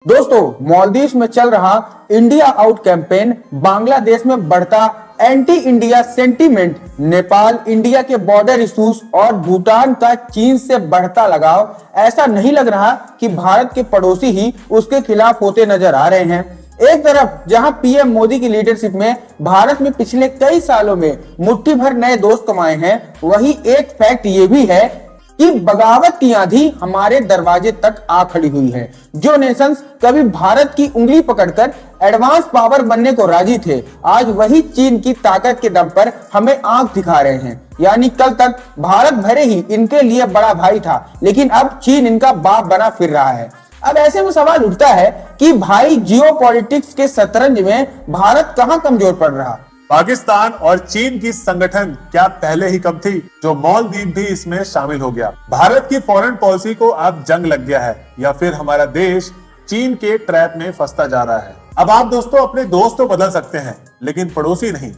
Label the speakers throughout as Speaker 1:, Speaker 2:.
Speaker 1: दोस्तों, मालदीव में चल रहा इंडिया आउट कैंपेन, बांग्लादेश में बढ़ता anti India sentiment, Nepal India के बॉर्डर इश्यूज और भूटान का चीन से बढ़ता लगाव, ऐसा नहीं लग रहा कि भारत के पड़ोसी ही उसके खिलाफ होते नजर आ रहे हैं। एक तरफ जहां पीएम मोदी की लीडरशिप में भारत में पिछले कई सालों में मुट्ठी भर नए दोस्त कमाए हैं, वहीं एक फैक्ट ये भी है कि बगावत की आंधी हमारे दरवाजे तक आ खड़ी हुई है। जो नेशंस कभी भारत की उंगली पकड़कर एडवांस पावर बनने को राजी थे, आज वही चीन की ताकत के दम पर हमें आंख दिखा रहे हैं। यानी कल तक भारत भले ही इनके लिए बड़ा भाई था, लेकिन अब चीन इनका बाप बना फिर रहा है। अब ऐसे में सवाल उठता है कि भाई, जियोपॉलिटिक्स के शतरंज में भारत कहां कमजोर पड़ रहा?
Speaker 2: पाकिस्तान और चीन की संगठन क्या पहले ही कम थी, जो मालदीव भी इसमें शामिल हो गया? भारत की फॉरेन पॉलिसी को अब जंग लग गया है, या फिर हमारा देश चीन के ट्रैप में फंसता जा रहा है? अब आप दोस्तों अपने दोस्त तो बदल सकते हैं, लेकिन पड़ोसी नहीं।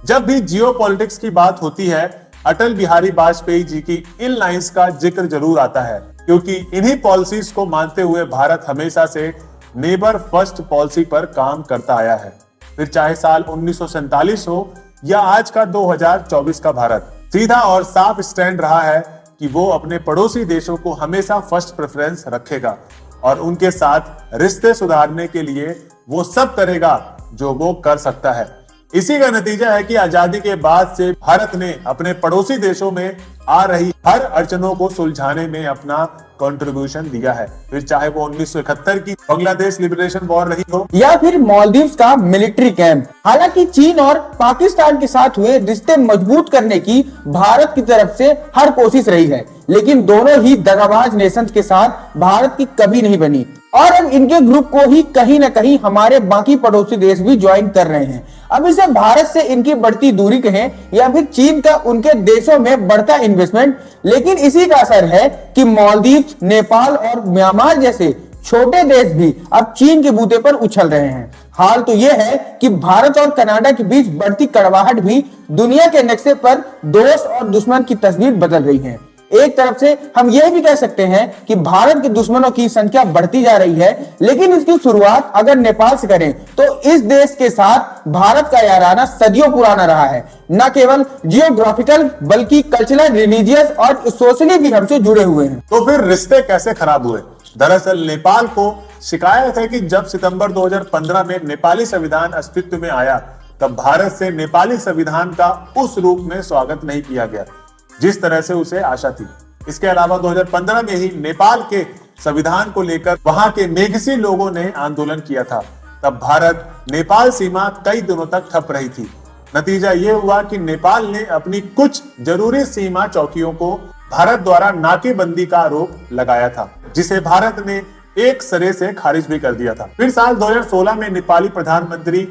Speaker 2: जब भी जियोपॉलिटिक्स की बात होती है, अटल बिहारी वाजपेयी जी की इन लाइंस का जिक्र जरूर आता है, क्योंकि इन्हीं पॉलिसीज को मानते हुए भारत हमेशा से नेबर फर्स्ट पॉलिसी पर काम करता आया है। फिर चाहे साल 1947 हो या आज का 2024 का भारत, सीधा और साफ स्टैंड रहा है कि वो अपने पड़ोसी देशों को हमेशा फर्स्ट प्रेफरेंस रखेगा और उनके साथ रिश्ते सुधारने के लिए वो सब करेगा जो वो कर सकता है। इसी का नतीजा है कि आजादी के बाद से भारत ने अपने पड़ोसी देशों में आ रही हर अड़चनों को सुलझाने में अपना कंट्रीब्यूशन दिया है। फिर चाहे वो 1971 की बांग्लादेश लिबरेशन वॉर रही हो
Speaker 1: या फिर मालदीव का मिलिट्री कैंप। हालांकि चीन और पाकिस्तान के साथ हुए रिश्ते मजबूत करने की भारत की तरफ से हर कोशिश रही है, लेकिन दोनों ही दगाबाज नेशंस के साथ भारत की कभी नहीं बनी और अब इनके ग्रुप को ही कहीं न कहीं हमारे बाकी पड़ोसी देश भी ज्वाइन कर रहे हैं। अब इसे भारत से इनकी बढ़ती दूरी कहें या फिर चीन का उनके देशों में बढ़ता इन्वेस्टमेंट, लेकिन इसी का असर है कि मालदीव, नेपाल और म्यांमार जैसे छोटे देश भी अब चीन के बूते पर उछल रहे हैं। हाल तो यह है कि भारत और कनाडा के बीच बढ़ती कड़वाहट भी दुनिया के नक्शे पर दोस्त और दुश्मन की तस्वीर बदल रही है। एक तरफ से हम यह भी कह सकते हैं कि भारत के दुश्मनों की संख्या बढ़ती जा रही है, लेकिन इसकी शुरुआत अगर नेपाल से करें तो इस देश के साथ भारत का याराना सदियों पुराना रहा है। न केवल जियोग्राफिकल बल्कि कल्चरल, रिलीजियस और सोशली भी हमसे जुड़े हुए हैं।
Speaker 2: तो फिर रिश्ते कैसे खराब हुए? दरअसल नेपाल को शिकायत है कि जब सितंबर 2015 में नेपाली संविधान अस्तित्व में आया, तब भारत से नेपाली संविधान का उस रूप में स्वागत नहीं किया गया जिस तरह से उसे आशा थी। इसके अलावा 2015 में ही नेपाल के संविधान को लेकर वहां के मेघसी लोगों ने आंदोलन किया था। तब भारत नेपाल सीमा कई दिनों तक ठप रही थी। नतीजा ये हुआ कि नेपाल ने अपनी कुछ जरूरी सीमा चौकियों को भारत द्वारा नाकेबंदी का आरोप लगाया था, जिसे भारत ने एक सिरे से खारिज भी कर दिया था। फिर साल 2016 में नेपाली प्रधानमंत्री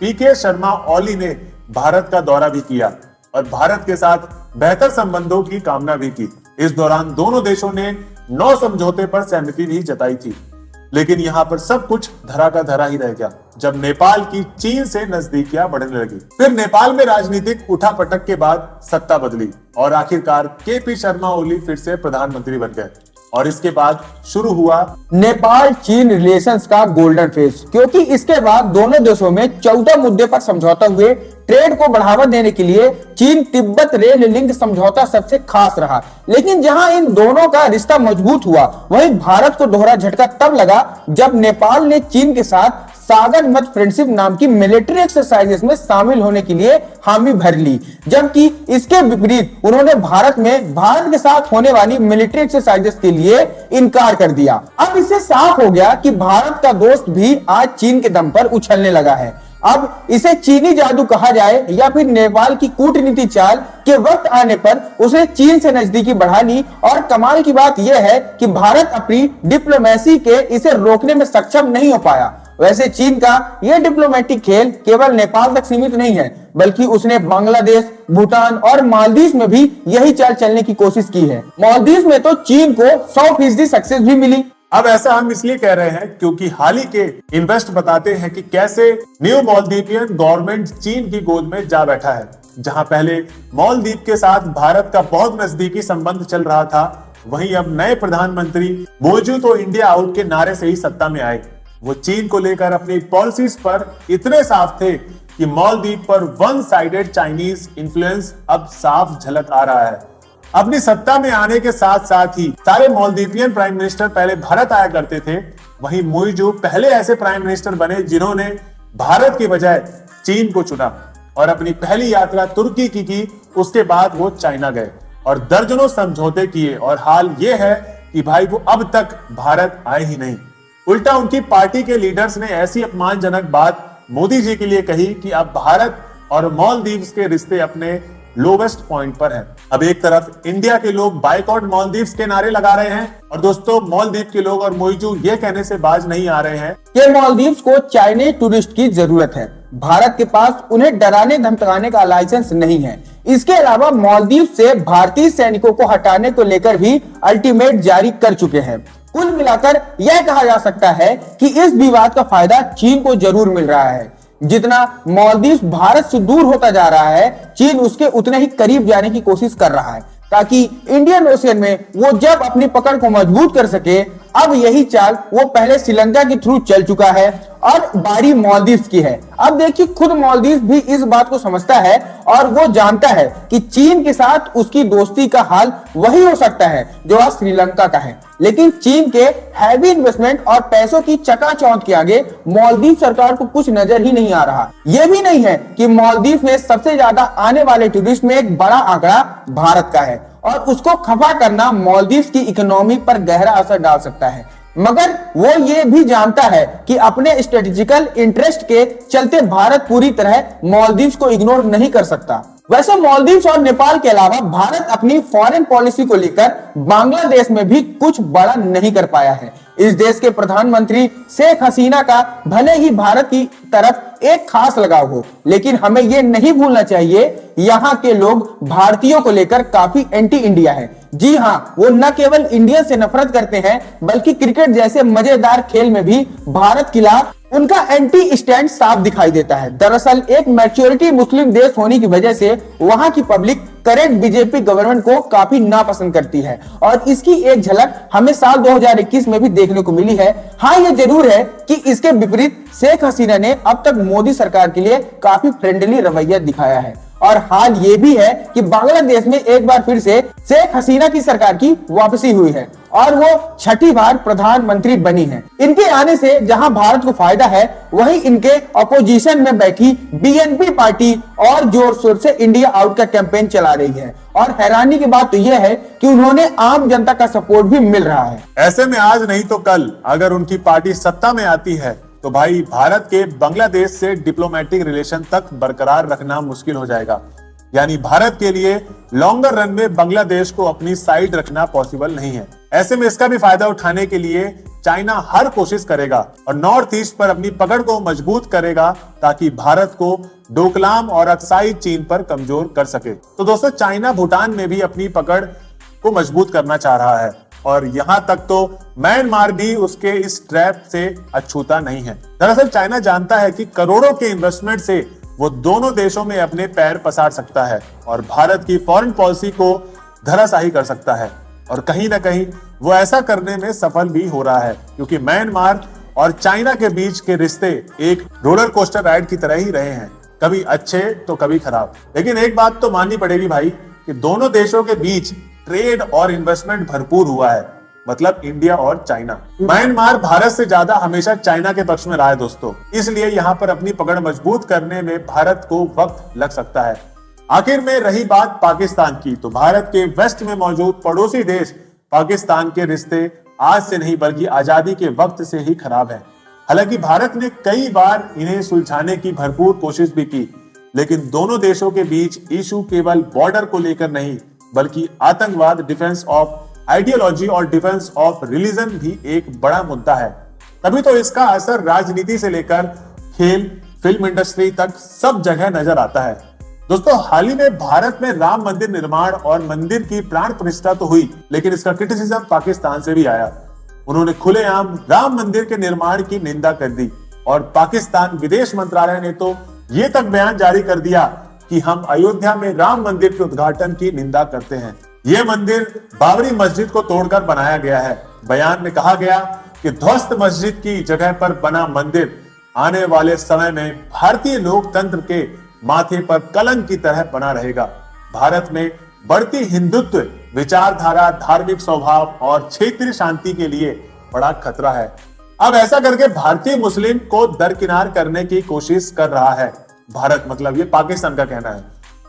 Speaker 2: पीके शर्मा ओली ने भारत का दौरा भी किया और भारत के साथ बेहतर संबंधों की कामना भी की। इस दौरान दोनों देशों ने 9 समझौते पर सहमति भी जताई थी, लेकिन यहाँ पर सब कुछ धरा का धरा ही रह गया जब नेपाल की चीन से नजदीकियां बढ़ने लगी। फिर नेपाल में राजनीतिक उठापटक के बाद सत्ता बदली और आखिरकार केपी शर्मा ओली फिर से प्रधानमंत्री बन गए और इसके बाद शुरू हुआ
Speaker 1: नेपाल चीन रिलेशंस का गोल्डन फेज, क्योंकि इसके बाद दोनों देशों में 14 मुद्दे पर समझौता हुए। ट्रेड को बढ़ावा देने के लिए चीन तिब्बत रेल लिंक समझौता सबसे खास रहा, लेकिन जहां इन दोनों का रिश्ता मजबूत हुआ, वहीं भारत को दोहरा झटका तब लगा जब नेपाल ने चीन के साथ सागर मत फ्रेंडशिप नाम की मिलिट्री एक्सरसाइजेस में शामिल होने के लिए हामी भर ली, जबकि इसके विपरीत उन्होंने भारत के साथ होने वाली मिलिट्री एक्सरसाइजेस के लिए इनकार कर दिया। अब इससे साफ हो गया कि भारत का दोस्त भी आज चीन के दम पर उछलने लगा है। अब इसे चीनी जादू कहा जाए या फिर नेपाल की कूटनीति चाल के वक्त आने पर उसने चीन से नजदीकी बढ़ा ली और कमाल की बात यह है कि भारत अपनी डिप्लोमेसी के इसे रोकने में सक्षम नहीं हो पाया। वैसे चीन का यह डिप्लोमेटिक खेल केवल नेपाल तक सीमित नहीं है, बल्कि उसने बांग्लादेश, भूटान और मालदीव में भी यही चाल चलने की कोशिश की है। मालदीव में तो चीन को 100% सक्सेस भी मिली।
Speaker 2: अब ऐसा हम इसलिए कह रहे हैं क्योंकि हाल ही के इन्वेस्ट बताते हैं कि कैसे न्यू मालदीवियन गवर्नमेंट चीन की गोद में जा बैठा है। जहां पहले मालदीव के साथ भारत का बहुत नजदीकी संबंध चल रहा था, वहीं अब नए प्रधानमंत्री मौजूद तो इंडिया आउट के नारे से ही सत्ता में आए। वो चीन को लेकर अपनी पॉलिसीज पर इतने साफ थे कि मालदीव पर वन साइडेड चाइनीज इन्फ्लुएंस अब साफ झलक आ रहा है। अपनी सत्ता में आने के साथ साथ ही सारे मालदीवियन प्राइम मिनिस्टर पहले भारत आया करते थे। वहीं मुइजू पहले ऐसे प्राइम मिनिस्टर बने जिन्होंने भारत की बजाय चीन को चुना और अपनी पहली यात्रा तुर्की की उसके बाद वो चाइना गए और दर्जनों समझौते किए और हाल ये है कि भाई वो अब तक भारत आए ही नहीं। उल्टा उनकी पार्टी के लीडर्स ने ऐसी अपमानजनक बात मोदी जी के लिए कही कि अब भारत और मालदीव्स के रिश्ते अपने लोवेस्ट पॉइंट पर है। अब एक तरफ इंडिया के लोग बाइकॉट मालदीव्स के नारे लगा रहे हैं और दोस्तों मालदीव के लोग और मुइजू ये कहने से बाज नहीं आ रहे हैं
Speaker 1: कि मालदीव्स को चाइनीज टूरिस्ट की जरूरत है। भारत के पास उन्हें डराने धमकाने का लाइसेंस नहीं है। इसके अलावा मालदीव से भारतीय सैनिकों को हटाने को लेकर भी अल्टीमेट जारी कर चुके हैं। कुल मिलाकर यह कहा जा सकता है कि इस विवाद का फायदा चीन को जरूर मिल रहा है। जितना मालदीव भारत से दूर होता जा रहा है, चीन उसके उतने ही करीब जाने की कोशिश कर रहा है ताकि इंडियन ओशियन में वो जब अपनी पकड़ को मजबूत कर सके। अब यही चाल वो पहले श्रीलंका के थ्रू चल चुका है और बारी मालदीव की है। अब देखिए खुद मालदीव भी इस बात को समझता है और वो जानता है कि चीन के साथ उसकी दोस्ती का हाल वही हो सकता है जो आज श्रीलंका का है। लेकिन चीन के हैवी इन्वेस्टमेंट और पैसों की चकाचौंध के आगे मालदीव सरकार को कुछ नजर ही नहीं आ रहा। यह भी नहीं है कि मालदीव में सबसे ज्यादा आने वाले टूरिस्ट में एक बड़ा आंकड़ा भारत का है और उसको खफा करना मालदीव की इकोनॉमी पर गहरा असर डाल सकता है। मगर वो ये भी जानता है कि अपने स्ट्रेटेजिकल इंटरेस्ट के चलते भारत पूरी तरह मालदीव को इग्नोर नहीं कर सकता। वैसे मालदीव और नेपाल के अलावा भारत अपनी फॉरेन पॉलिसी को लेकर बांग्लादेश में भी कुछ बड़ा नहीं कर पाया है। इस देश के प्रधानमंत्री शेख हसीना का भले ही भारत की तरफ एक खास लगाव हो, लेकिन हमें यह नहीं भूलना चाहिए यहाँ के लोग भारतीयों को लेकर काफी एंटी इंडिया है। जी हाँ, वो न केवल इंडिया से नफरत करते हैं बल्कि क्रिकेट जैसे मजेदार खेल में भी भारत के खिलाफ उनका एंटी स्टैंड साफ दिखाई देता है। दरअसल एक मैच्योरिटी मुस्लिम देश होने की वजह से वहां की पब्लिक करेंट बीजेपी गवर्नमेंट को काफी नापसंद करती है और इसकी एक झलक हमें साल 2021 में भी देखने को मिली है। हाँ, ये जरूर है कि इसके विपरीत शेख हसीना ने अब तक मोदी सरकार के लिए काफी फ्रेंडली रवैया दिखाया है और हाल ये भी है कि बांग्लादेश में एक बार फिर से शेख हसीना की सरकार की वापसी हुई है और वो छठी बार प्रधानमंत्री बनी है। इनके आने से जहां भारत को फायदा है, वहीं इनके अपोजिशन में बैठी बीएनपी पार्टी और जोर शोर से इंडिया आउट का कैंपेन चला रही है और हैरानी की बात तो यह है कि उन्होंने आम जनता का सपोर्ट भी मिल रहा है।
Speaker 2: ऐसे में आज नहीं तो कल अगर उनकी पार्टी सत्ता में आती है तो भाई भारत के बांग्लादेश से डिप्लोमेटिक रिलेशन तक बरकरार रखना मुश्किल हो जाएगा। यानी भारत के लिए लॉन्गर रन में बांग्लादेश को अपनी साइड रखना पॉसिबल नहीं है। ऐसे में इसका भी फायदा उठाने के लिए चाइना हर कोशिश करेगा और नॉर्थ ईस्ट पर अपनी पकड़ को मजबूत करेगा ताकि भारत को डोकलाम और अक्साई चीन पर कमजोर कर सके। तो दोस्तों, चाइना भूटान में भी अपनी पकड़ को मजबूत करना चाह रहा है और यहां तक तो म्यांमार भी उसके इस ट्रैप से अछूता नहीं है। दरअसल चाइना जानता है कि करोड़ों के इन्वेस्टमेंट से वो दोनों देशों में अपने पैर पसार सकता है और भारत की फॉरेन पॉलिसी को धराशायी कर सकता है और कहीं ना कहीं वो ऐसा करने में सफल भी हो रहा है क्योंकि म्यांमार और चाइना के बीच के रिश्ते एक रोलर कोस्टर राइड की तरह ही रहे हैं, कभी अच्छे तो कभी खराब। लेकिन एक बात तो माननी पड़ेगी भाई कि दोनों देशों के बीच ट्रेड और इन्वेस्टमेंट भरपूर हुआ है, मतलब इंडिया और चाइना। म्यांमार भारत से ज्यादा हमेशा चाइना के पक्ष में रहा है दोस्तों, इसलिए यहाँ पर अपनी पकड़ मजबूत करने में भारत को वक्त लग सकता है। आखिर में रही बात पाकिस्तान की, तो भारत के वेस्ट में मौजूद पड़ोसी देश पाकिस्तान के रिश्ते आज से नहीं बल्कि आजादी के वक्त से ही खराब है। हालांकि भारत ने कई बार इन्हें सुलझाने की भरपूर कोशिश भी की, लेकिन दोनों देशों के बीच इशू केवल बॉर्डर को लेकर नहीं बल्कि आतंकवाद, डिफेंस ऑफ आइडियोलॉजी और डिफेंस ऑफ रिलीजन भी एक बड़ा मुद्दा है। तभी तो इसका असर राजनीति से लेकर खेल, फिल्म इंडस्ट्री तक सब जगह नजर आता है। दोस्तों, हाल ही में भारत में राम मंदिर निर्माण और मंदिर की प्राण प्रतिष्ठा तो हुई, लेकिन इसका क्रिटिसिज्म पाकिस्तान से भी आया। उन्होंने खुलेआम राम मंदिर के निर्माण की निंदा कर दी और पाकिस्तान विदेश मंत्रालय ने तो ये तक बयान जारी कर दिया कि हम अयोध्या में राम मंदिर के उद्घाटन की निंदा करते हैं। यह मंदिर बाबरी मस्जिद को तोड़कर बनाया गया है। बयान में कहा गया कि कि ध्वस्त मस्जिद की जगह पर बना मंदिर आने वाले समय में भारतीय लोकतंत्र के माथे पर कलंक की तरह बना रहेगा। भारत में बढ़ती हिंदुत्व विचारधारा, धार्मिक स्वभाव और क्षेत्रीय शांति के लिए बड़ा खतरा है। अब ऐसा करके भारतीय मुस्लिम को दरकिनार करने की कोशिश कर रहा है भारत, मतलब ये पाकिस्तान का कहना है।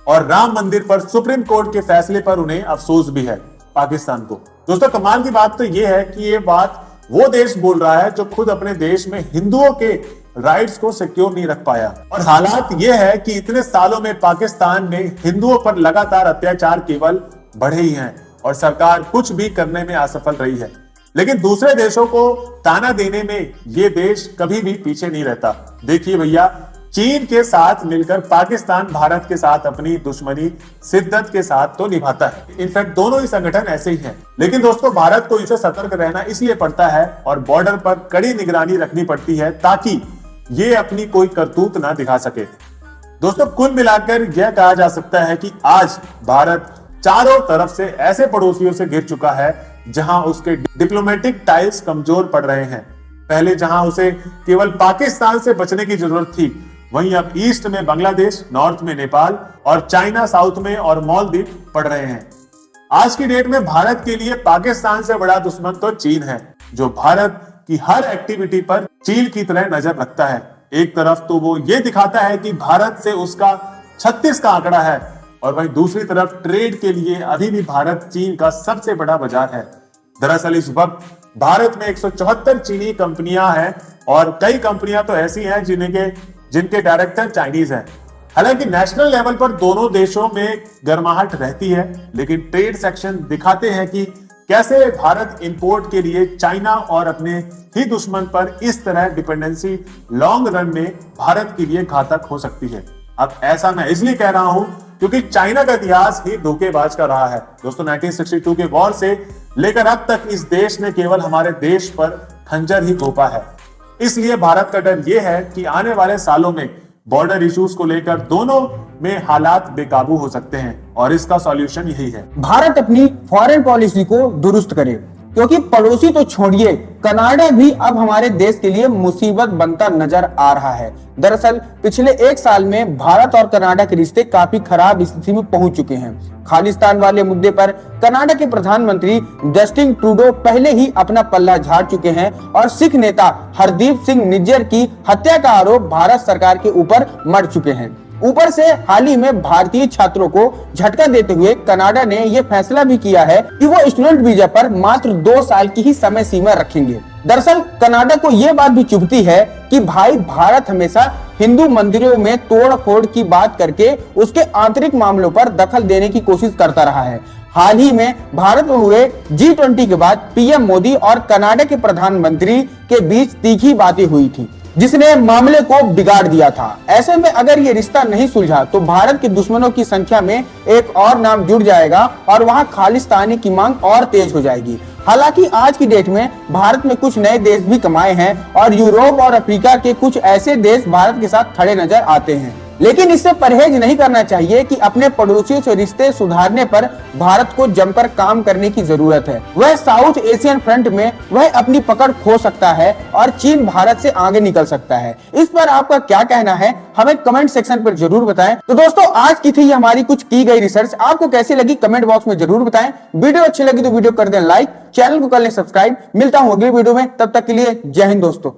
Speaker 2: और राम मंदिर पर सुप्रीम कोर्ट के फैसले पर उन्हें अफसोस भी है पाकिस्तान को। दोस्तों कमाल की बात तो ये है कि ये बात वो देश बोल रहा है जो खुद अपने देश में हिंदुओं के राइट्स को सिक्योर नहीं रख पाया। और हालात ये है कि इतने सालों में पाकिस्तान में हिंदुओं पर लगातार अत्याचार केवल बढ़े ही हैं और सरकार कुछ भी करने में असफल रही है। लेकिन दूसरे देशों को ताना देने में ये देश कभी भी पीछे नहीं रहता। देखिए भैया, चीन के साथ मिलकर पाकिस्तान भारत के साथ अपनी दुश्मनी शिद्दत के साथ तो निभाता है। इनफैक्ट दोनों ही संगठन ऐसे ही हैं। लेकिन दोस्तों भारत को इसे सतर्क रहना इसलिए पड़ता है और बॉर्डर पर कड़ी निगरानी रखनी पड़ती है ताकि ये अपनी कोई करतूत ना दिखा सके। दोस्तों कुल मिलाकर यह कहा जा सकता है कि आज भारत चारों तरफ से ऐसे पड़ोसियों से घिर चुका है जहां उसके डिप्लोमेटिक टाइल्स कमजोर पड़ रहे हैं। पहले जहां उसे केवल पाकिस्तान से बचने की जरूरत थी, वहीं अब ईस्ट में बांग्लादेश, नॉर्थ में नेपाल और चाइना साउथ में और मालदीव पड़ रहे हैं। आज की डेट में भारत के लिए पाकिस्तान से बड़ा दुश्मन तो चीन है, जो भारत की हर एक्टिविटी पर चील की तरह नजर रखता है। एक तरफ तो वो ये दिखाता है कि भारत से उसका 36 का आंकड़ा है और वहीं दूसरी तरफ ट्रेड के लिए अभी भी भारत चीन का सबसे बड़ा बाजार है। दरअसल इस वक्त भारत में 174 चीनी कंपनियां हैं और कई कंपनियां तो ऐसी हैं जिनके डायरेक्टर चाइनीज हैं। हालांकि नेशनल लेवल पर दोनों देशों में गर्माहट रहती है, लेकिन ट्रेड सेक्शन दिखाते हैं कि कैसे भारत इंपोर्ट के लिए चाइना और अपने ही दुश्मन पर इस तरह डिपेंडेंसी लॉन्ग रन में भारत के लिए घातक हो सकती है। अब ऐसा मैं इसलिए कह रहा हूं क्योंकि चाइना का इतिहास ही धोखेबाज का रहा है। दोस्तों 1962 के वॉर से लेकर अब तक इस देश ने केवल हमारे देश पर खंजर ही घोंपा है। इसलिए भारत का डर यह है कि आने वाले सालों में बॉर्डर इश्यूज को लेकर दोनों में हालात बेकाबू हो सकते हैं और इसका सॉल्यूशन यही है,
Speaker 1: भारत अपनी फॉरेन पॉलिसी को दुरुस्त करे, क्योंकि पड़ोसी तो छोड़िए, कनाडा भी अब हमारे देश के लिए मुसीबत बनता नजर आ रहा है। दरअसल पिछले एक साल में भारत और कनाडा के रिश्ते काफी खराब स्थिति में पहुंच चुके हैं। खालिस्तान वाले मुद्दे पर कनाडा के प्रधानमंत्री जस्टिन ट्रूडो पहले ही अपना पल्ला झाड़ चुके हैं और सिख नेता हरदीप सिंह निज्जर की हत्या का आरोप भारत सरकार के ऊपर मढ़ चुके हैं। ऊपर से हाल ही में भारतीय छात्रों को झटका देते हुए कनाडा ने यह फैसला भी किया है कि वो स्टूडेंट वीजा पर मात्र 2 साल की ही समय सीमा रखेंगे। दरअसल कनाडा को यह बात भी चुभती है कि भाई भारत हमेशा हिंदू मंदिरों में तोड़ फोड़ की बात करके उसके आंतरिक मामलों पर दखल देने की कोशिश करता रहा है। हाल ही में भारत में हुए G20 के बाद पीएम मोदी और कनाडा के प्रधानमंत्री के बीच तीखी बातें हुई थी, जिसने मामले को बिगाड़ दिया था। ऐसे में अगर ये रिश्ता नहीं सुलझा तो भारत के दुश्मनों की संख्या में एक और नाम जुड़ जाएगा और वहां खालिस्तानी की मांग और तेज हो जाएगी। हालांकि आज की डेट में भारत में कुछ नए देश भी कमाए हैं और यूरोप और अफ्रीका के कुछ ऐसे देश भारत के साथ खड़े नजर आते हैं, लेकिन इससे परहेज नहीं करना चाहिए कि अपने पड़ोसियों से रिश्ते सुधारने पर भारत को जमकर काम करने की जरूरत है। वह साउथ एशियन फ्रंट में वह अपनी पकड़ खो सकता है और चीन भारत से आगे निकल सकता है। इस पर आपका क्या कहना है, हमें कमेंट सेक्शन पर जरूर बताएं। तो दोस्तों आज की थी हमारी कुछ की गई रिसर्च, आपको कैसी लगी कमेंट बॉक्स में जरूर बताएं। वीडियो अच्छी लगी तो वीडियो कर दें लाइक, चैनल को कर लें सब्सक्राइब। मिलता हूं अगली वीडियो में, तब तक के लिए जय हिंद दोस्तों।